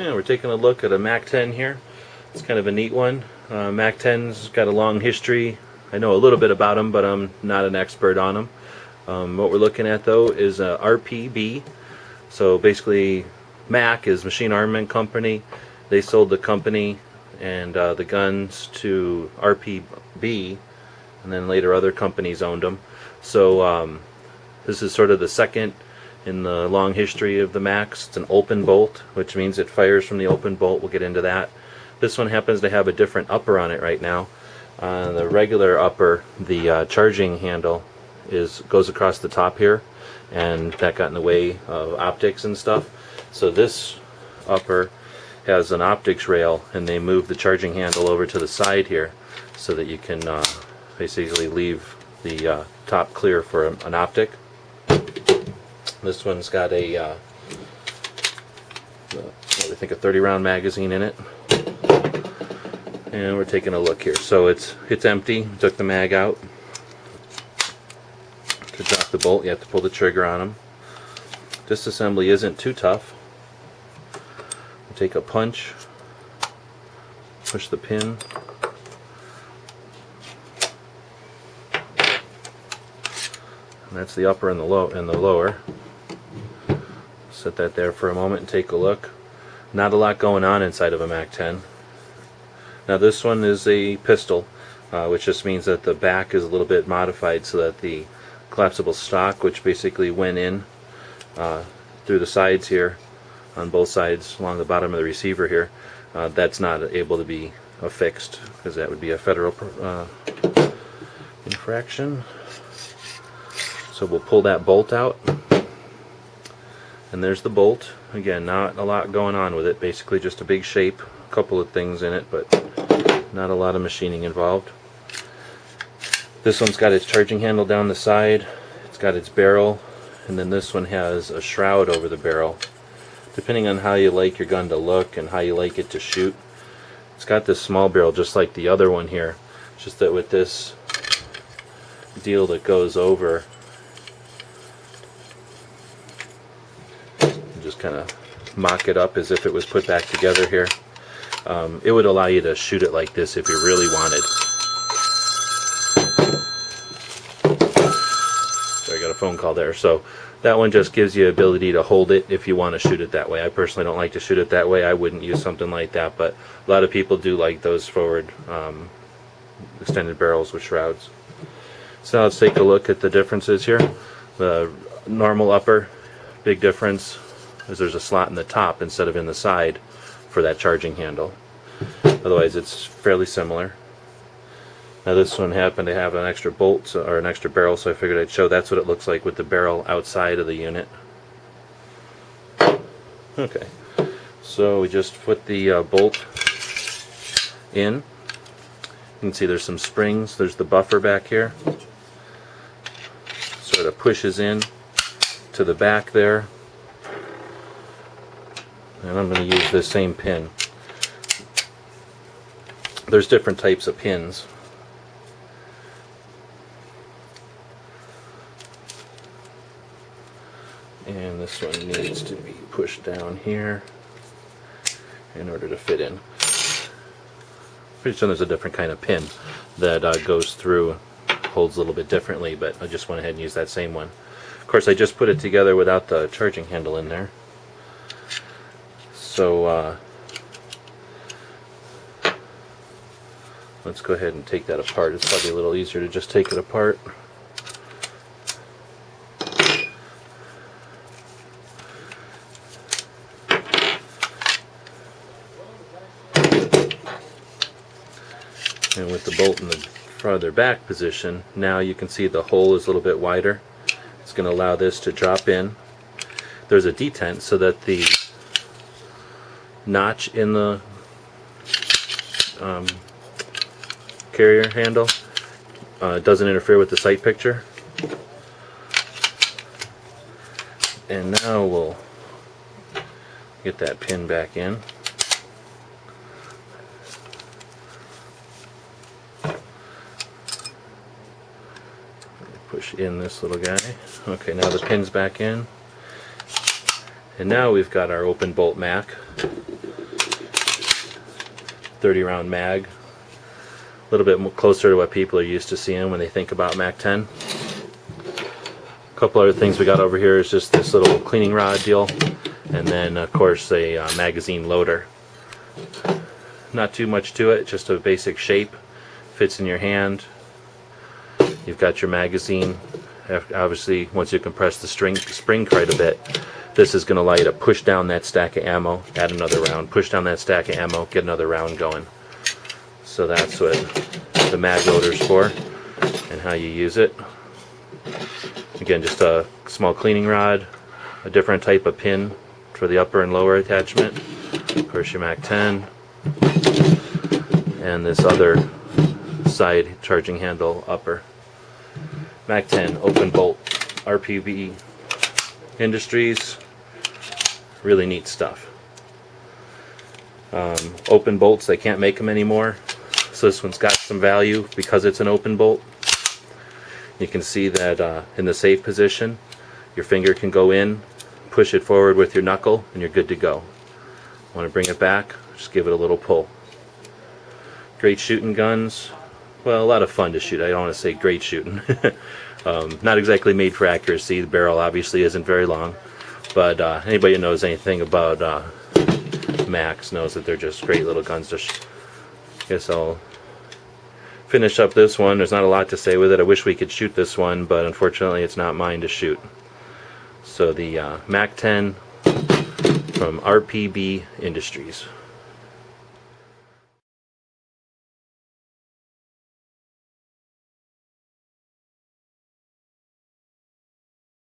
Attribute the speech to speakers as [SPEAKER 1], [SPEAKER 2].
[SPEAKER 1] Yeah, we're taking a look at a MAC-10 here. It's kind of a neat one. MAC-10's got a long history. I know a little bit about them, but I'm not an expert on them. What we're looking at though is a RPB. So basically MAC is Machine Armament Company. They sold the company and the guns to RPB, and then later other companies owned them. So this is sort of the second in the long history of the Macs. It's an open bolt, which means it fires from the open bolt. We'll get into that. This one happens to have a different upper on it right now. The regular upper, the charging handle goes across the top here, and that got in the way of optics and stuff. So this upper has an optics rail, and they move the charging handle over to the side here so that you can basically leave the top clear for an optic. This one's got a I think a 30-round magazine in it, and we're taking a look here. So it's empty. Took the mag out. To drop the bolt, you have to pull the trigger on them. Disassembly isn't too tough. You take a punch, push the pin, and that's the upper and the lower. Set that there for a moment and take a look. Not a lot going on inside of a MAC-10. Now this one is a pistol, which just means that the back is a little bit modified so that the collapsible stock, which basically went in through the sides here, on both sides along the bottom of the receiver here, that's not able to be affixed because that would be a federal infraction. So we'll pull that bolt out, and there's the bolt. Again, not a lot going on with it, basically just a big shape, a couple of things in it, but not a lot of machining involved. This one's got its charging handle down the side, it's got its barrel, and then this one has a shroud over the barrel. Depending on how you like your gun to look and how you like it to shoot. It's got this small barrel just like the other one here, just that with this deal that goes over, just kind of mock it up as if it was put back together here. It would allow you to shoot it like this if you really wanted. So I got a phone call there. So that one just gives you the ability to hold it if you want to shoot it that way. I personally don't like to shoot it that way. I wouldn't use something like that, but a lot of people do like those forward extended barrels with shrouds. So now let's take a look at the differences here. The normal upper, big difference is there's a slot in the top instead of in the side for that charging handle. Otherwise it's fairly similar. Now this one happened to have an extra bolt or an extra barrel, so I figured I'd show that's what it looks like with the barrel outside of the unit. Okay, so we just put the bolt in. You can see there's some springs. There's the buffer back here. Sort of pushes in to the back there. And I'm going to use this same pin. There's different types of pins. And this one needs to be pushed down here in order to fit in. Pretty soon there's a different kind of pin that goes through, holds a little bit differently, but I just went ahead and used that same one. Of course, I just put it together without the charging handle in there. So let's go ahead and take that apart. It's probably a little easier to just take it apart. And with the bolt in the farther back position, now you can see the hole is a little bit wider. It's going to allow this to drop in. There's a detent so that the notch in the carrier handle doesn't interfere with the sight picture. And now we'll get that pin back in. Push in this little guy. Okay, now the pin's back in. And now we've got our open bolt MAC. 30 round mag. A little bit closer to what people are used to seeing when they think about MAC-10. A couple other things we got over here is just this little cleaning rod deal, and then of course a magazine loader. Not too much to it, just a basic shape, fits in your hand. You've got your magazine. Obviously, once you compress the spring quite a bit, this is going to allow you to push down that stack of ammo, add another round, push down that stack of ammo, get another round going. So that's what the mag loader is for and how you use it. Again, just a small cleaning rod, a different type of pin for the upper and lower attachment, of course your MAC-10, and this other side charging handle upper. MAC-10 open bolt, RPB Industries, really neat stuff. Open bolts, they can't make them anymore, so this one's got some value because it's an open bolt. You can see that in the safe position, your finger can go in, push it forward with your knuckle, and you're good to go. Want to bring it back, just give it a little pull. Great shooting guns. Well, a lot of fun to shoot. I don't want to say great shooting. Not exactly made for accuracy. The barrel obviously isn't very long, but anybody who knows anything about Macs knows that they're just great little guns to shoot. Guess I'll finish up this one. There's not a lot to say with it. I wish we could shoot this one, but unfortunately it's not mine to shoot. So the MAC-10 from RPB Industries.